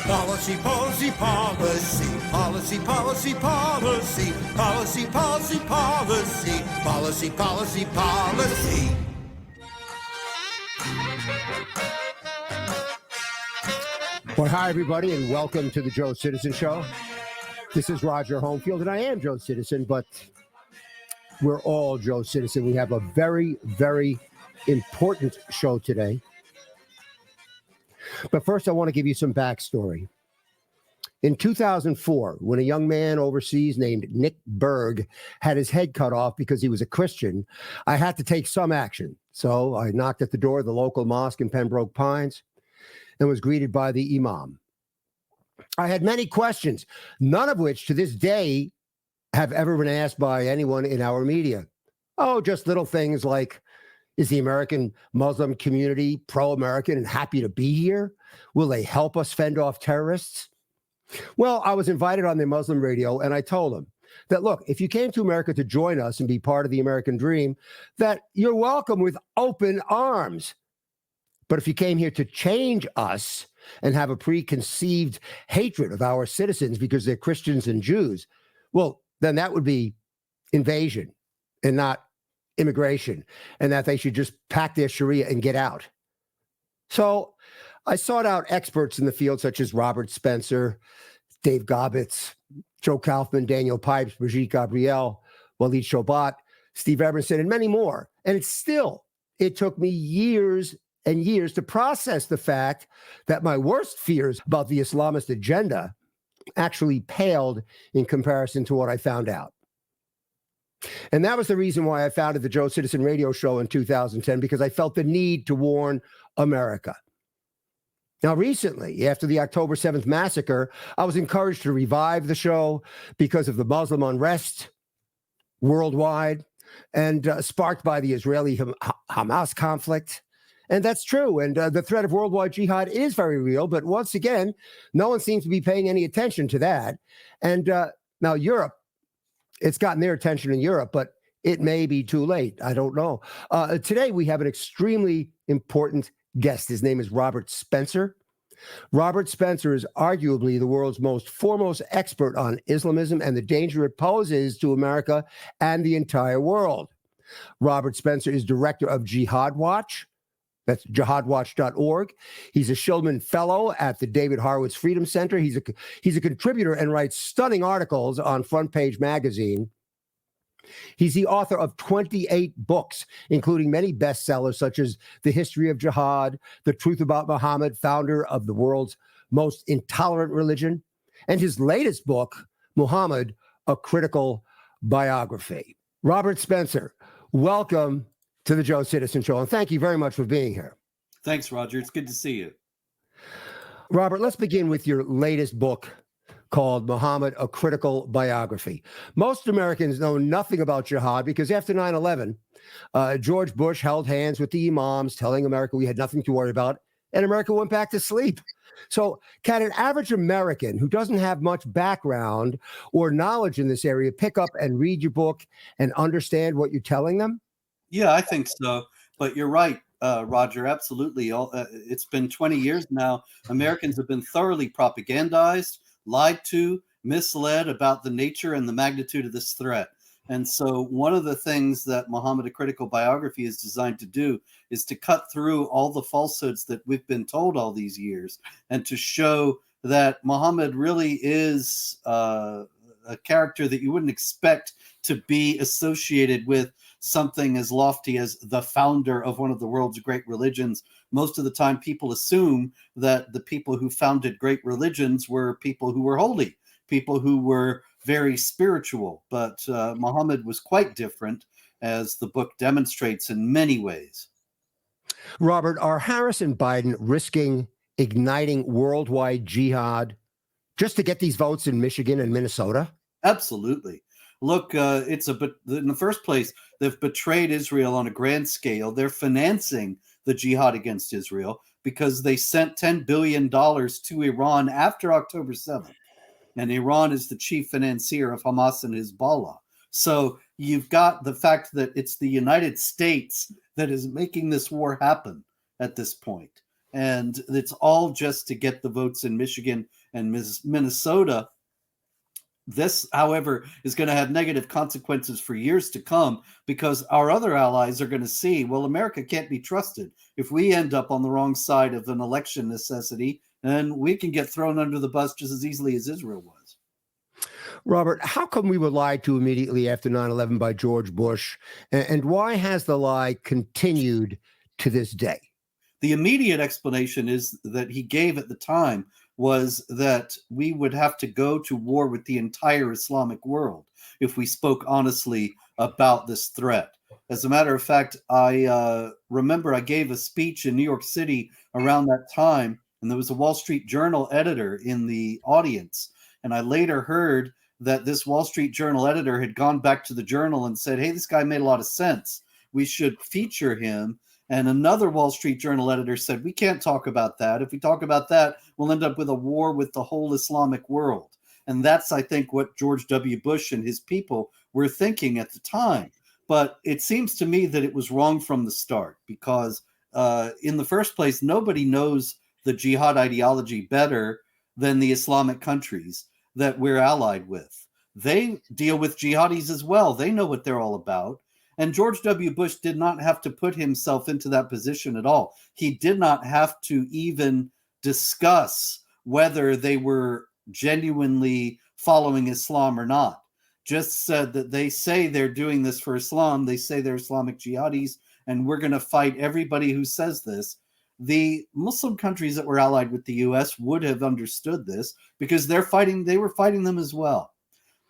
Policy, policy, policy. Policy, policy, policy. Policy, policy, policy. Policy, policy, policy. Well, hi, everybody, and welcome to the Joe Citizen Show. This is Roger Homefield, and I am Joe Citizen, but we're all Joe Citizen. We have a very, very important show today. But first, I want to give you some backstory. In 2004, when a young man overseas named Nick Berg had his head cut off because he was a Christian, I had to take some action. So I knocked at the door of the local mosque in Pembroke Pines and was greeted by the imam. I had many questions, none of which to this day have ever been asked by anyone in our media. Oh, just little things like, is the American Muslim community pro-American and happy to be here? Will they help us fend off terrorists? Well, I was invited on the Muslim radio, and I told them that, look, if you came to America to join us and be part of the American dream, that you're welcome with open arms. But if you came here to change us and have a preconceived hatred of our citizens because they're Christians and Jews, well, then that would be invasion and not immigration, and that they should just pack their Sharia and get out. So I sought out experts in the field such as Robert Spencer, Dave Gobbets, Joe Kaufman, Daniel Pipes, Brigitte Gabriel, Walid Shobat, Steve Emerson, and many more. And it took me years and years to process the fact that my worst fears about the Islamist agenda actually paled in comparison to what I found out. And that was the reason why I founded the Joe Citizen Radio Show in 2010, because I felt the need to warn America. Now, recently, after the October 7th massacre, I was encouraged to revive the show because of the Muslim unrest worldwide and sparked by the Israeli-Hamas conflict. And that's true. And the threat of worldwide jihad is very real. But once again, no one seems to be paying any attention to that. And now Europe, it's gotten their attention in Europe, but it may be too late. I don't know. Today, we have an extremely important guest. His name is Robert Spencer. Robert Spencer is arguably the world's most foremost expert on Islamism and the danger it poses to America and the entire world. Robert Spencer is director of Jihad Watch. That's jihadwatch.org. He's a Shillman Fellow at the David Horowitz Freedom Center. He's a contributor and writes stunning articles on Front Page Magazine. He's the author of 28 books, including many bestsellers such as The History of Jihad, The Truth About Muhammad, founder of the world's most intolerant religion, and his latest book, Muhammad, A Critical Biography. Robert Spencer, welcome to the Joe Citizen Show, and thank you very much for being here. Thanks, Roger. It's good to see you. Robert, let's begin with your latest book called Muhammad, A Critical Biography. Most Americans know nothing about jihad because after 9/11, George Bush held hands with the imams, telling America we had nothing to worry about, and America went back to sleep. So can an average American who doesn't have much background or knowledge in this area pick up and read your book and understand what you're telling them? Yeah, I think so. But you're right, Roger, absolutely. It's been 20 years now. Americans have been thoroughly propagandized, lied to, misled about the nature and the magnitude of this threat. And so one of the things that Muhammad, A Critical Biography is designed to do is to cut through all the falsehoods that we've been told all these years and to show that Muhammad really is a character that you wouldn't expect to be associated with something as lofty as the founder of one of the world's great religions. Most of the time, people assume that the people who founded great religions were people who were holy, people who were very spiritual. But Muhammad was quite different, as the book demonstrates in many ways. Robert, are Harris and Biden risking igniting worldwide jihad just to get these votes in Michigan and Minnesota? Absolutely. Look, in the first place, they've betrayed Israel on a grand scale. They're financing the jihad against Israel because they sent $10 billion to Iran after October 7th. And Iran is the chief financier of Hamas and Hezbollah. So you've got the fact that it's the United States that is making this war happen at this point. And it's all just to get the votes in Michigan and Minnesota. This, however, is going to have negative consequences for years to come, because our other allies are going to see, well, America can't be trusted. If we end up on the wrong side of an election necessity, then we can get thrown under the bus just as easily as Israel was. Robert, how come we were lied to immediately after 9/11 by George Bush? And why has the lie continued to this day? The immediate explanation is that he gave at the time was that we would have to go to war with the entire Islamic world if we spoke honestly about this threat. As a matter of fact, I remember I gave a speech in New York City around that time, and there was a Wall Street Journal editor in the audience. And I later heard that this Wall Street Journal editor had gone back to the Journal and said, hey, this guy made a lot of sense. We should feature him. And another Wall Street Journal editor said, we can't talk about that. If we talk about that, we'll end up with a war with the whole Islamic world. And that's, I think, what George W. Bush and his people were thinking at the time. But it seems to me that it was wrong from the start, because in the first place, nobody knows the jihad ideology better than the Islamic countries that we're allied with. They deal with jihadis as well. They know what they're all about. And George W. Bush did not have to put himself into that position at all. He did not have to even discuss whether they were genuinely following Islam or not. Just said that they say they're doing this for Islam. They say they're Islamic jihadis, and we're going to fight everybody who says this. The Muslim countries that were allied with the U.S. would have understood this, because they were fighting them as well.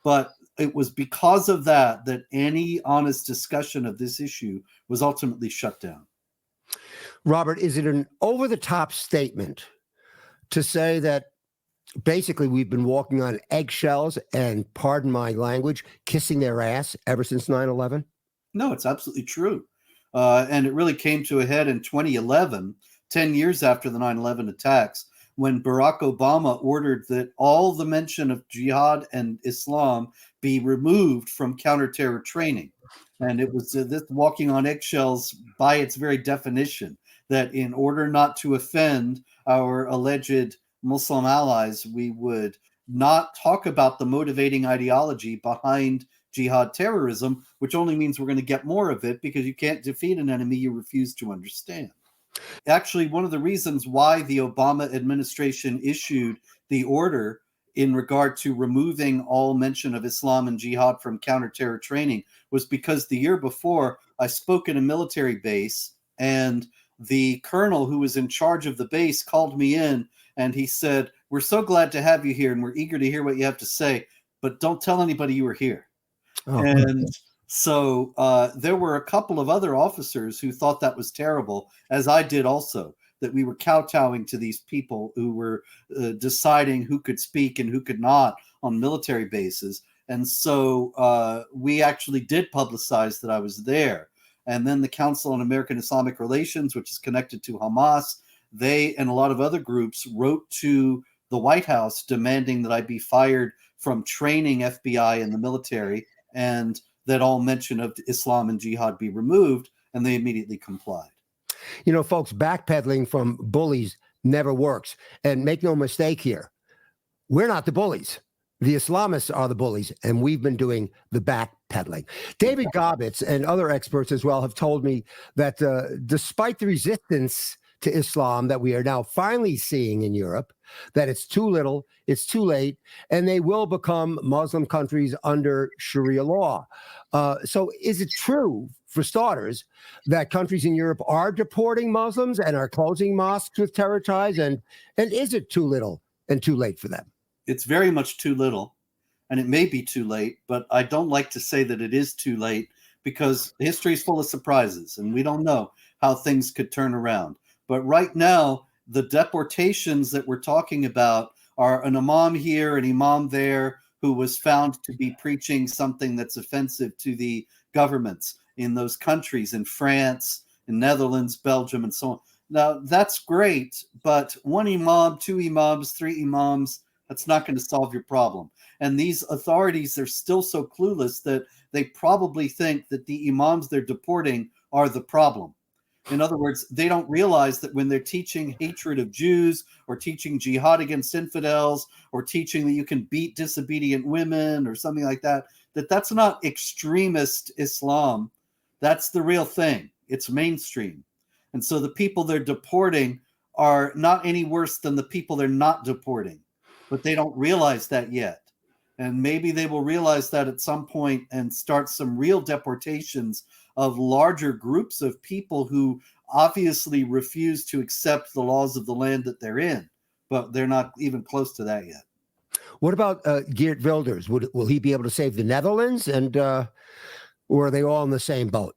But it was because of that that any honest discussion of this issue was ultimately shut down. Robert, is it an over-the-top statement to say that basically we've been walking on eggshells and, pardon my language, kissing their ass ever since 9/11? No, it's absolutely true. And it really came to a head in 2011, 10 years after the 9/11 attacks, when Barack Obama ordered that all the mention of jihad and Islam be removed from counterterror training. And it was this walking on eggshells by its very definition, that in order not to offend our alleged Muslim allies, we would not talk about the motivating ideology behind jihad terrorism, which only means we're going to get more of it, because you can't defeat an enemy you refuse to understand. Actually, one of the reasons why the Obama administration issued the order in regard to removing all mention of Islam and jihad from counterterror training was because the year before I spoke in a military base, and the colonel who was in charge of the base called me in, and he said, we're so glad to have you here, and we're eager to hear what you have to say, but don't tell anybody you were here. Oh, and so there were a couple of other officers who thought that was terrible, as I did also, that we were kowtowing to these people who were deciding who could speak and who could not on military bases. And so we actually did publicize that I was there. And then the Council on American Islamic Relations, which is connected to Hamas, they and a lot of other groups wrote to the White House demanding that I be fired from training FBI and the military, and that all mention of Islam and jihad be removed, and they immediately complied. You know, folks, backpedaling from bullies never works. And make no mistake here, we're not the bullies. The Islamists are the bullies, and we've been doing the backpedaling. David Gobbets and other experts as well have told me that despite the resistance to Islam that we are now finally seeing in Europe, that it's too little, it's too late, and they will become Muslim countries under Sharia law. So is it true, for starters, that countries in Europe are deporting Muslims and are closing mosques with terror ties? And is it too little and too late for them? It's very much too little, and it may be too late, but I don't like to say that it is too late, because history is full of surprises, and we don't know how things could turn around. But right now, the deportations that we're talking about are an imam here, an imam there, who was found to be preaching something that's offensive to the governments in those countries, in France, in Netherlands, Belgium, and so on. Now, that's great, but one imam, two imams, three imams, that's not going to solve your problem. And these authorities are still so clueless that they probably think that the imams they're deporting are the problem. In other words, they don't realize that when they're teaching hatred of Jews or teaching jihad against infidels or teaching that you can beat disobedient women or something like that, that's not extremist Islam. That's the real thing. It's mainstream. And so the people they're deporting are not any worse than the people they're not deporting, but they don't realize that yet. And maybe they will realize that at some point and start some real deportations of larger groups of people who obviously refuse to accept the laws of the land that they're in, but they're not even close to that yet. What about Geert Wilders? Will he be able to save the Netherlands, and or are they all in the same boat?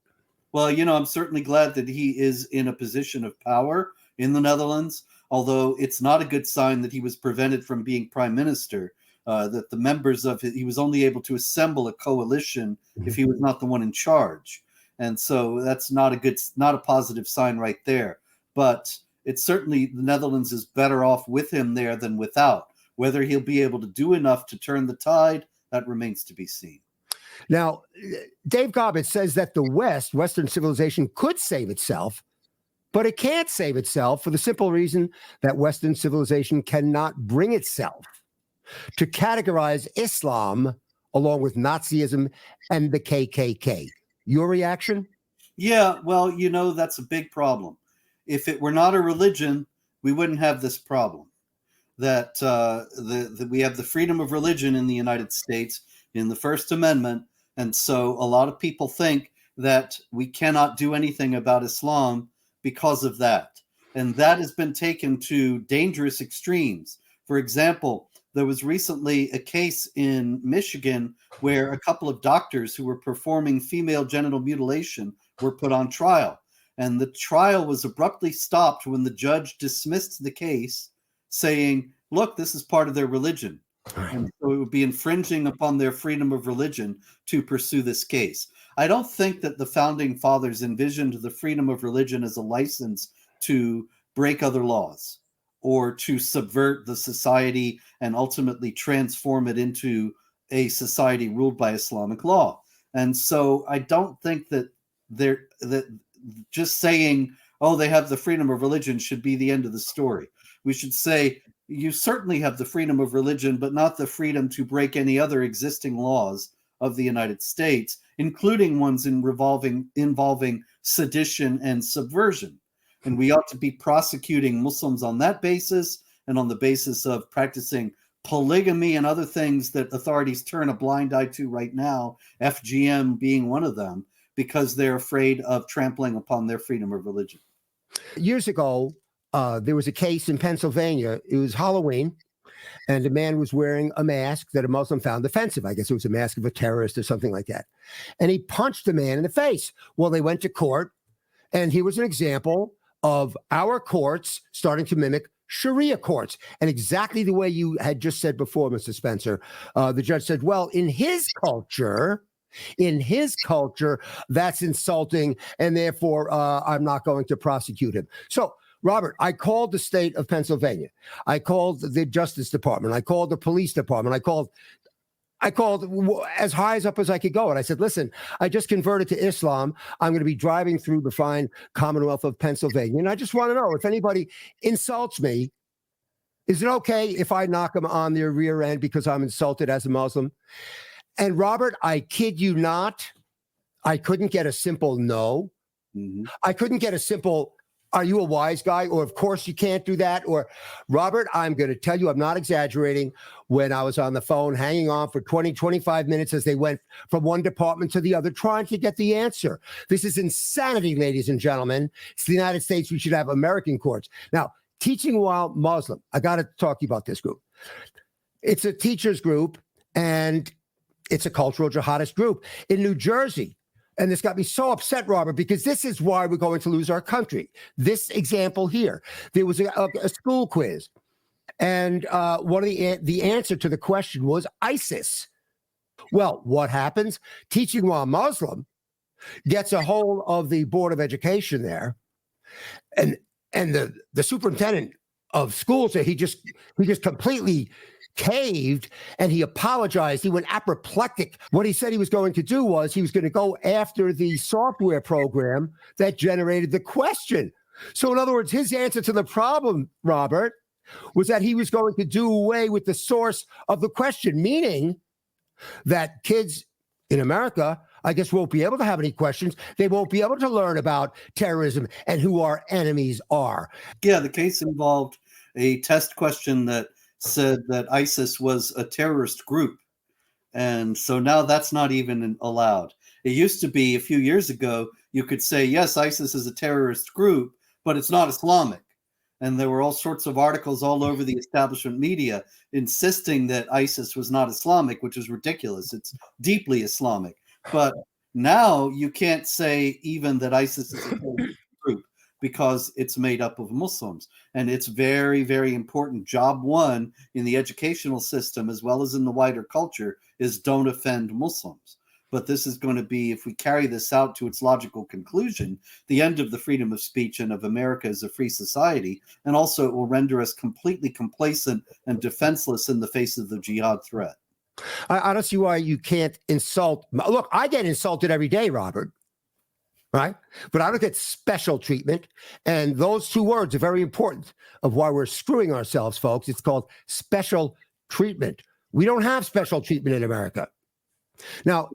Well, I'm certainly glad that he is in a position of power in the Netherlands, although it's not a good sign that he was prevented from being prime minister, that the members of he was only able to assemble a coalition if he was not the one in charge. And so that's not a positive sign right there. But it's certainly the Netherlands is better off with him there than without. Whether he'll be able to do enough to turn the tide, that remains to be seen. Now, Dave Gobbett says that the Western civilization could save itself, but it can't save itself for the simple reason that Western civilization cannot bring itself to categorize Islam along with Nazism and the KKK. Your reaction? Yeah, well, that's a big problem. If it were not a religion, we wouldn't have this problem. That we have the freedom of religion in the United States in the First Amendment, and so a lot of people think that we cannot do anything about Islam because of that. And that has been taken to dangerous extremes. For example, there was recently a case in Michigan where a couple of doctors who were performing female genital mutilation were put on trial. And the trial was abruptly stopped when the judge dismissed the case, saying, look, this is part of their religion. And so it would be infringing upon their freedom of religion to pursue this case. I don't think that the founding fathers envisioned the freedom of religion as a license to break other laws or to subvert the society and ultimately transform it into a society ruled by Islamic law. And so I don't think that that just saying, oh, they have the freedom of religion should be the end of the story. We should say, you certainly have the freedom of religion, but not the freedom to break any other existing laws of the United States, including ones involving sedition and subversion. And we ought to be prosecuting Muslims on that basis and on the basis of practicing polygamy and other things that authorities turn a blind eye to right now, FGM being one of them, because they're afraid of trampling upon their freedom of religion. Years ago, there was a case in Pennsylvania. It was Halloween, and a man was wearing a mask that a Muslim found offensive. I guess it was a mask of a terrorist or something like that. And he punched the man in the face. Well, they went to court, and he was an example of our courts starting to mimic Sharia courts. And exactly the way you had just said before, Mr. Spencer, the judge said, well, in his culture, that's insulting, and therefore I'm not going to prosecute him. So, Robert, I called the state of Pennsylvania. I called the Justice Department. I called the police department. I called as high up as I could go. And I said, listen, I just converted to Islam. I'm going to be driving through the fine Commonwealth of Pennsylvania. And I just want to know, if anybody insults me, is it okay if I knock them on their rear end because I'm insulted as a Muslim? And Robert, I kid you not, I couldn't get a simple no. Mm-hmm. I couldn't get a simple, are you a wise guy? Or of course you can't do that. Or Robert, I'm going to tell you, I'm not exaggerating. When I was on the phone hanging on for 20, 25 minutes as they went from one department to the other, trying to get the answer. This is insanity, ladies and gentlemen. It's the United States. We should have American courts. Now, teaching while Muslim. I got to talk to you about this group. It's a teachers group, and it's a cultural jihadist group in New Jersey. And this got me so upset, Robert, because this is why we're going to lose our country. This example here, there was a school quiz, and one of the answer to the question was ISIS. Well, what happens? Teaching while Muslim gets a hold of the Board of Education there, and the superintendent of schools, he just completely caved and he apologized. He went apoplectic. What he said he was going to do was he was going to go after the software program that generated the question. So in other words, his answer to the problem, Robert, was that he was going to do away with the source of the question, meaning that kids in America, I guess, won't be able to have any questions. They won't be able to learn about terrorism and who our enemies are. Yeah, the case involved a test question that said that ISIS was a terrorist group. And so now that's not even allowed. It used to be a few years ago, you could say, yes, ISIS is a terrorist group, but it's not Islamic. And there were all sorts of articles all over the establishment media insisting that ISIS was not Islamic, which is ridiculous. It's deeply Islamic. But now you can't say even that ISIS is a terrorist group because it's made up of Muslims. And it's very, very important. Job one in the educational system, as well as in the wider culture, is don't offend Muslims. But this is going to be, if we carry this out to its logical conclusion, the end of the freedom of speech and of America as a free society. And also it will render us completely complacent and defenseless in the face of the jihad threat. I don't see why you can't insult. Look, I get insulted every day, Robert, right? But I don't get special treatment. And those two words are very important of why we're screwing ourselves, folks. It's called special treatment. We don't have special treatment in America. Now,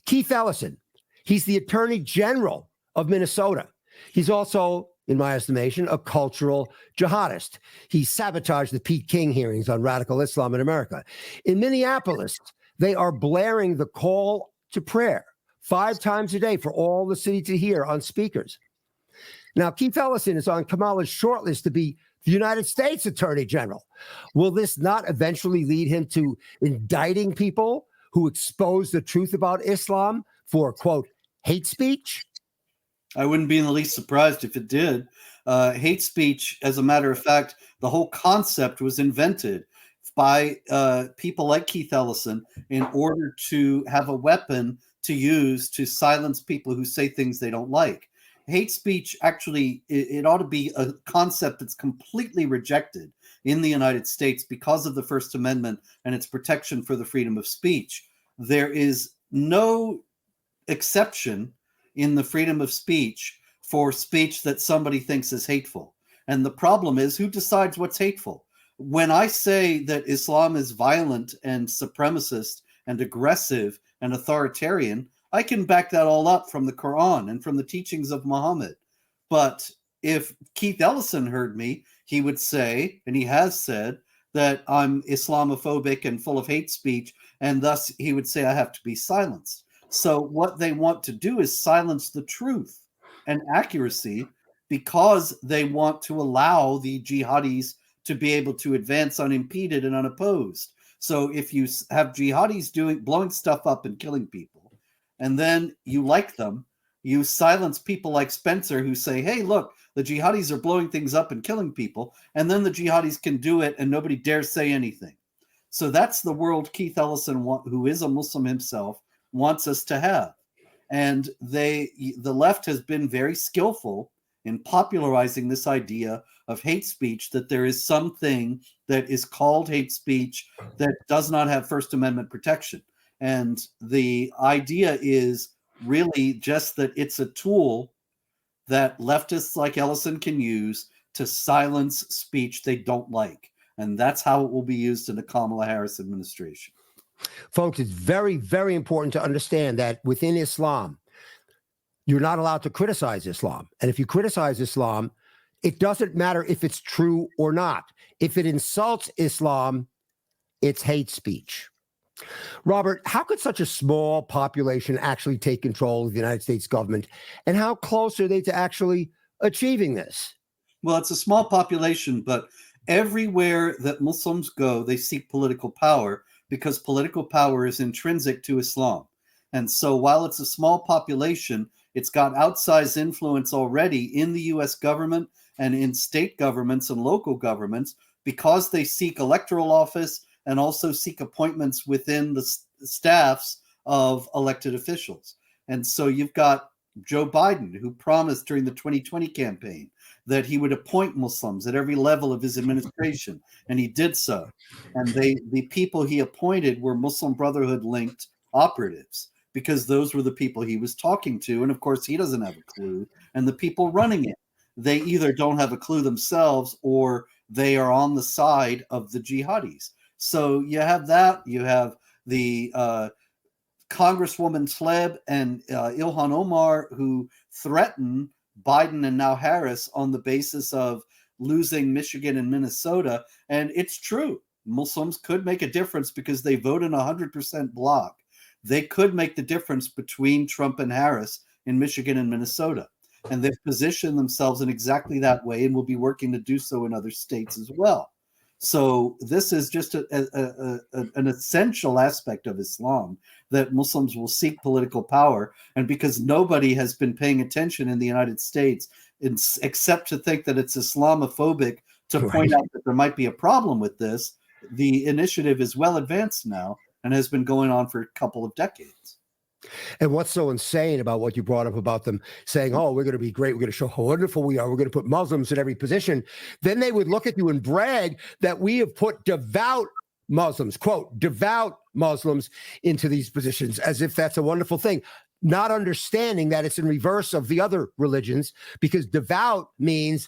Keith Ellison, he's the Attorney General of Minnesota. He's also, in my estimation, a cultural jihadist. He sabotaged the Pete King hearings on radical Islam in America. In Minneapolis, they are blaring the call to prayer 5 times a day for all the city to hear on speakers. Now, Keith Ellison is on Kamala's shortlist to be the United States Attorney General. Will this not eventually lead him to indicting people who expose the truth about Islam for, quote, hate speech? I wouldn't be in the least surprised if it did. Hate speech, as a matter of fact, the whole concept was invented by people like Keith Ellison in order to have a weapon to use to silence people who say things they don't like. Hate speech, actually, it ought to be a concept that's completely rejected in the United States because of the First Amendment and its protection for the freedom of speech. There is no exception in the freedom of speech for speech that somebody thinks is hateful. And the problem is, who decides what's hateful? When I say that Islam is violent and supremacist and aggressive and authoritarian, I can back that all up from the Quran and from the teachings of Muhammad. But if Keith Ellison heard me, he would say, and he has said, that I'm Islamophobic and full of hate speech, and thus he would say I have to be silenced. So what they want to do is silence the truth and accuracy because they want to allow the jihadis to be able to advance unimpeded and unopposed. So if you have jihadis blowing stuff up and killing people, and then you like them, you silence people like Spencer who say, hey, look, the jihadis are blowing things up and killing people, and then the jihadis can do it and nobody dares say anything. So that's the world Keith Ellison, who is a Muslim himself, wants us to have. And the left has been very skillful in popularizing this idea of hate speech, that there is something that is called hate speech that does not have First Amendment protection. And the idea is really just that it's a tool that leftists like Ellison can use to silence speech they don't like. And that's how it will be used in the Kamala Harris administration. Folks, it's very, very important to understand that within Islam, you're not allowed to criticize Islam. And if you criticize Islam, it doesn't matter if it's true or not. If it insults Islam, it's hate speech. Robert, how could such a small population actually take control of the United States government? And how close are they to actually achieving this? Well, it's a small population, but everywhere that Muslims go, they seek political power because political power is intrinsic to Islam. And so while it's a small population, it's got outsized influence already in the US government and in state governments and local governments because they seek electoral office and also seek appointments within the staffs of elected officials. And so you've got Joe Biden, who promised during the 2020 campaign that he would appoint Muslims at every level of his administration, and he did so. And the people he appointed were Muslim Brotherhood linked operatives, because those were the people he was talking to. And of course, he doesn't have a clue. And the people running it, they either don't have a clue themselves, or they are on the side of the jihadis. So you have that. You have the Congresswoman Tlaib and Ilhan Omar, who threaten Biden and now Harris on the basis of losing Michigan and Minnesota. And it's true. Muslims could make a difference because they vote in 100% bloc. They could make the difference between Trump and Harris in Michigan and Minnesota. And they've positioned themselves in exactly that way, and will be working to do so in other states as well. So this is just an essential aspect of Islam, that Muslims will seek political power. And because nobody has been paying attention in the United States, except to think that it's Islamophobic to point out that there might be a problem with this, the initiative is well advanced now and has been going on for a couple of decades. And what's so insane about what you brought up about them saying, oh, we're going to be great, we're going to show how wonderful we are, we're going to put Muslims in every position, then they would look at you and brag that we have put devout Muslims, quote, devout Muslims into these positions, as if that's a wonderful thing, not understanding that it's in reverse of the other religions, because devout means,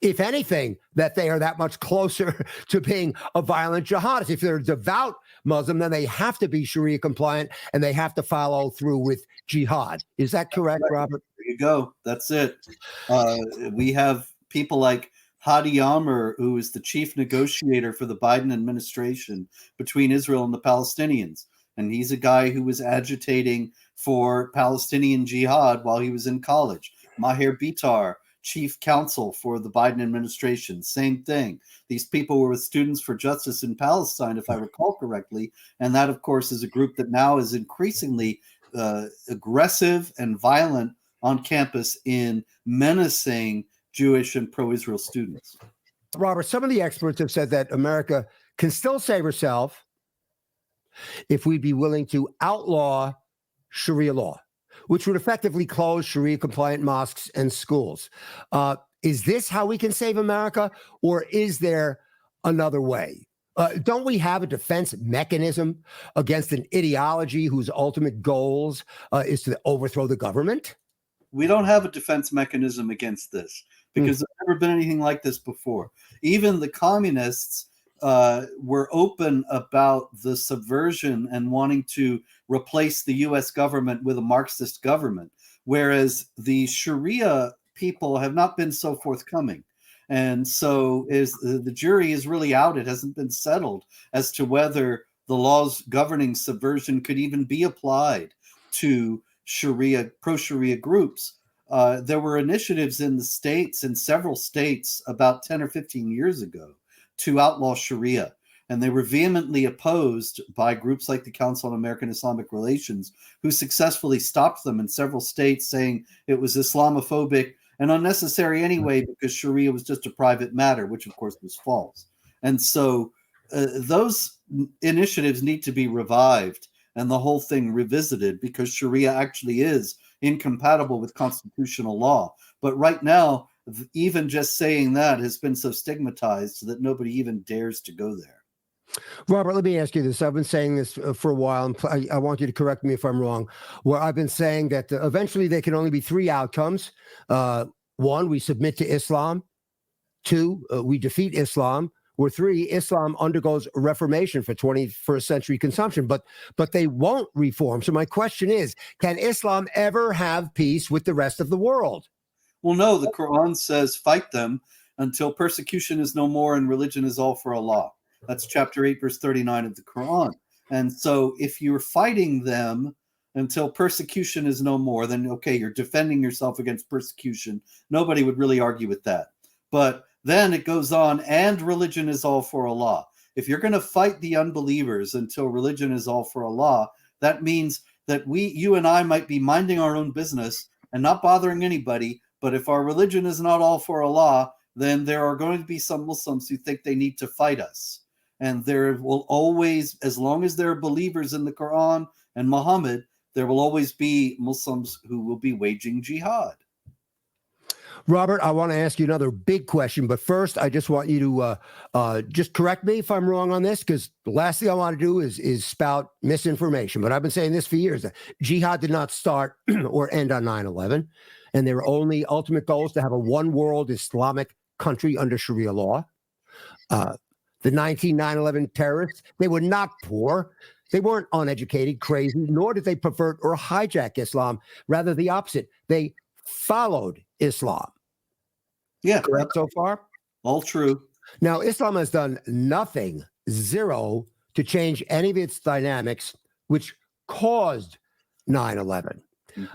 if anything, that they are that much closer to being a violent jihadist. If they're a devout Muslim, then they have to be Sharia compliant, and they have to follow through with jihad. Is that correct, Robert? There you go. That's it. We have people like Hadi Yammer, who is the chief negotiator for the Biden administration between Israel and the Palestinians. And he's a guy who was agitating for Palestinian jihad while he was in college. Maher Bitar, chief counsel for the Biden administration, same thing. These people were with Students for Justice in Palestine, if I recall correctly. And that, of course, is a group that now is increasingly aggressive and violent on campus in menacing Jewish and pro-Israel students. Robert, some of the experts have said that America can still save herself if we'd be willing to outlaw Sharia law, which would effectively close Sharia-compliant mosques and schools. Is this how we can save America, or is there another way? Don't we have a defense mechanism against an ideology whose ultimate goals is to overthrow the government? We don't have a defense mechanism against this, because there's never been anything like this before. Even the communists were open about the subversion and wanting to replace the U.S. government with a Marxist government, whereas the Sharia people have not been so forthcoming. And so the jury is really out. It hasn't been settled as to whether the laws governing subversion could even be applied to Sharia, pro-Sharia groups. There were initiatives in the states, in several states, about 10 or 15 years ago to outlaw Sharia. And they were vehemently opposed by groups like the Council on American Islamic Relations, who successfully stopped them in several states, saying it was Islamophobic and unnecessary anyway, because Sharia was just a private matter, which of course was false. And so those initiatives need to be revived and the whole thing revisited, because Sharia actually is incompatible with constitutional law. But right now, even just saying that has been so stigmatized that nobody even dares to go there. Robert, let me ask you this. I've been saying this for a while, and I want you to correct me if I'm wrong. Where I've been saying that eventually there can only be three outcomes. One, we submit to Islam. Two, we defeat Islam. Or three, Islam undergoes a reformation for 21st century consumption, but they won't reform. So my question is, can Islam ever have peace with the rest of the world? Well, no, the Quran says fight them until persecution is no more and religion is all for Allah. That's chapter 8, verse 39 of the Quran. And so if you're fighting them until persecution is no more, then okay, you're defending yourself against persecution. Nobody would really argue with that. But then it goes on, and religion is all for Allah. If you're going to fight the unbelievers until religion is all for Allah, that means that you and I might be minding our own business and not bothering anybody. But if our religion is not all for Allah, then there are going to be some Muslims who think they need to fight us. And there will always, as long as there are believers in the Quran and Muhammad, there will always be Muslims who will be waging jihad. Robert, I want to ask you another big question, but first, I just want you to just correct me if I'm wrong on this, because the last thing I want to do is spout misinformation. But I've been saying this for years, that jihad did not start or end on 9/11, and their only ultimate goal is to have a one-world Islamic country under Sharia law. The 9/11 terrorists, they were not poor. They weren't uneducated, crazy, nor did they pervert or hijack Islam. Rather, the opposite. They followed Islam. Yeah, Correct so far? all true. Now, Islam has done nothing, zero, to change any of its dynamics, which caused 9/11. Mhm.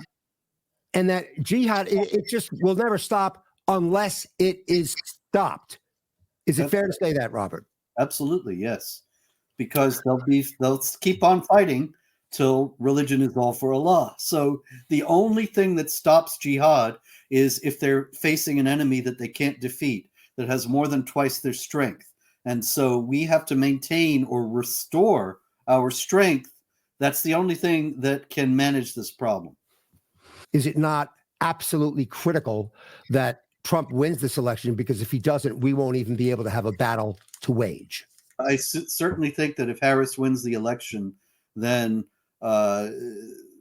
And that jihad, it just will never stop unless it is stopped. Is it fair to say that, Robert? Absolutely, yes. Because they'll keep on fighting till religion is all for Allah. So the only thing that stops jihad is if they're facing an enemy that they can't defeat, that has more than twice their strength. And so we have to maintain or restore our strength. That's the only thing that can manage this problem. Is it not absolutely critical that Trump wins this election? Because if he doesn't, we won't even be able to have a battle to wage. I certainly think that if Harris wins the election, then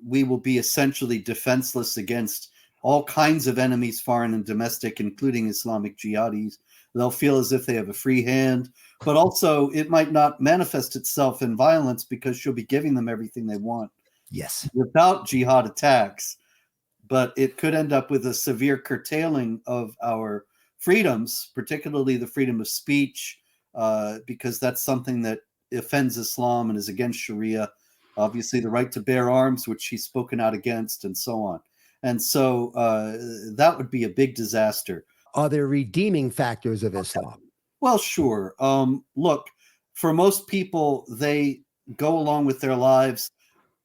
we will be essentially defenseless against all kinds of enemies, foreign and domestic, including Islamic jihadis. They'll feel as if they have a free hand, but also it might not manifest itself in violence because she'll be giving them everything they want. Yes. Without jihad attacks, but it could end up with a severe curtailing of our freedoms, particularly the freedom of speech, because that's something that offends Islam and is against Sharia. Obviously, the right to bear arms, which he's spoken out against, and so on. And so that would be a big disaster. Are there redeeming factors of Islam? Well, sure. Look, for most people, they go along with their lives.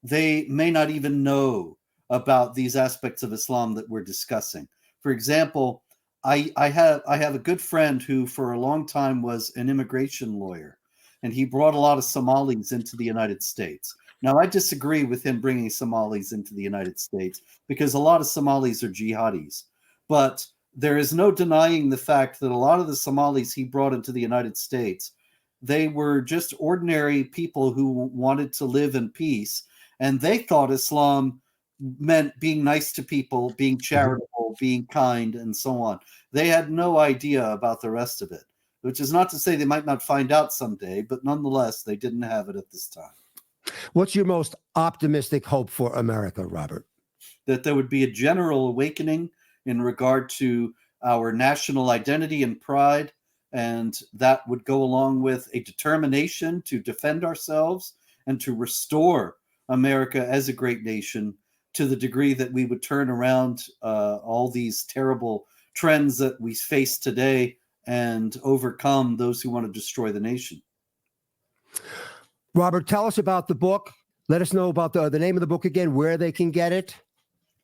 They may not even know about these aspects of Islam that we're discussing. For example, I have a good friend who for a long time was an immigration lawyer, and he brought a lot of Somalis into the United States. Now, I disagree with him bringing Somalis into the United States because a lot of Somalis are jihadis. But there is no denying the fact that a lot of the Somalis he brought into the United States, they were just ordinary people who wanted to live in peace, and they thought Islam meant being nice to people, being charitable, being kind, and so on. They had no idea about the rest of it, which is not to say they might not find out someday, but nonetheless, they didn't have it at this time. What's your most optimistic hope for America, Robert? That there would be a general awakening in regard to our national identity and pride, and that would go along with a determination to defend ourselves and to restore America as a great nation to the degree that we would turn around all these terrible trends that we face today and overcome those who want to destroy the nation. Robert, tell us about the book. Let us know about the name of the book again, where they can get it.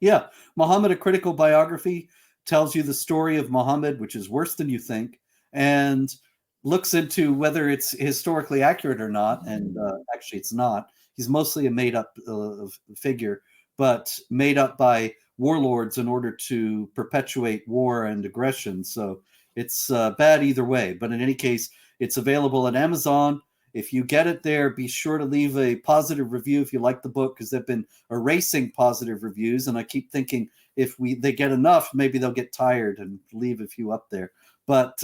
Yeah, Muhammad, A Critical Biography, tells you the story of Muhammad, which is worse than you think, and looks into whether it's historically accurate or not. And actually, it's not. He's mostly a made-up figure, but made up by warlords in order to perpetuate war and aggression. So it's bad either way. But in any case, it's available at Amazon. If you get it there, be sure to leave a positive review if you like the book, because they've been erasing positive reviews. And I keep thinking if they get enough, maybe they'll get tired and leave a few up there. But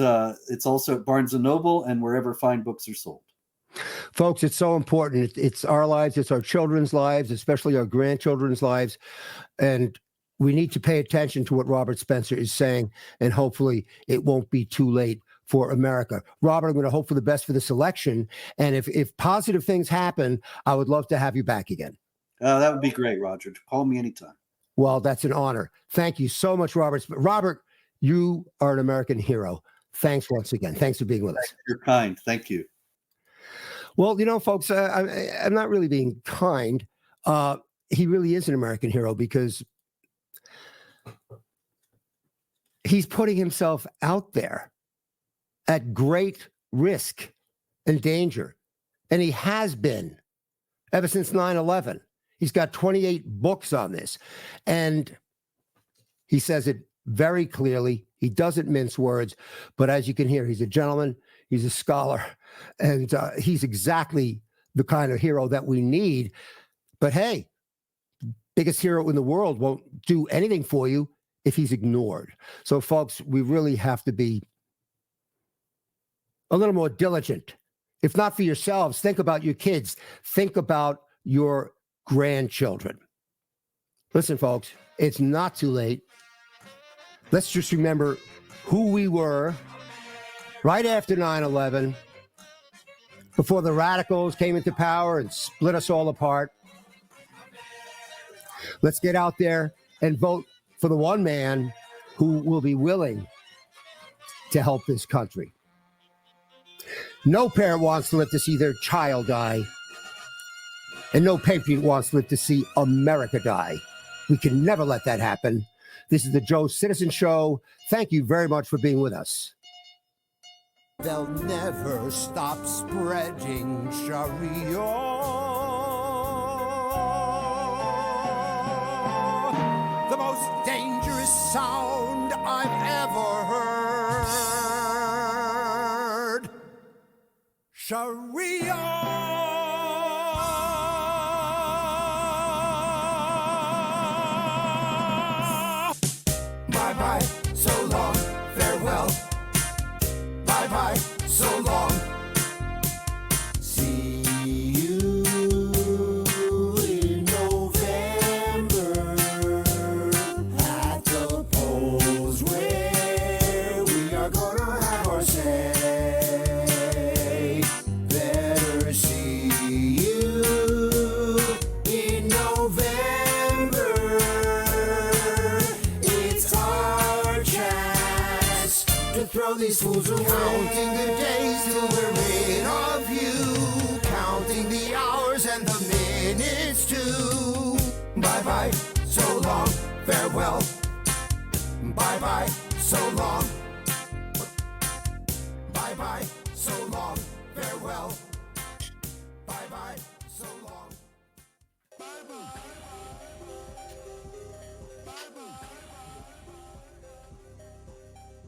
it's also at Barnes & Noble and wherever fine books are sold. Folks, it's so important. It's our lives. It's our children's lives, especially our grandchildren's lives. And we need to pay attention to what Robert Spencer is saying. And hopefully it won't be too late for America. Robert, I'm going to hope for the best for this election. And if positive things happen, I would love to have you back again. That would be great, Roger. Call me anytime. Well, that's an honor. Thank you so much, Robert. Robert, you are an American hero. Thanks once again. Thanks for being with us. You're kind. Thank you. Well, folks, I'm not really being kind. He really is an American hero because he's putting himself out there at great risk and danger. And he has been ever since 9/11. He's got 28 books on this. And he says it very clearly. He doesn't mince words. But as you can hear, he's a gentleman. He's a scholar. And he's exactly the kind of hero that we need. But hey, biggest hero in the world won't do anything for you if he's ignored. So, folks, we really have to be a little more diligent. If not for yourselves, think about your kids. Think about your grandchildren. Listen, folks, it's not too late. Let's just remember who we were right after 9/11, before the radicals came into power and split us all apart. Let's get out there and vote for the one man who will be willing to help this country. No parent wants to live to see their child die. And no patriot wants to live to see America die. We can never let that happen. This is the Joe Citizen Show. Thank you very much for being with us. They'll never stop spreading Sharia. The most dangerous sound I've ever heard. Sharia. Bye-bye, so long, farewell. Bye-bye, so long. See you in November at the polls where we are gonna have our say. Better see you in November. It's our chance to throw these fools away. Counting the days till we're rid of you. Counting the hours and the minutes too. Bye-bye, so long, farewell. Bye-bye, so long.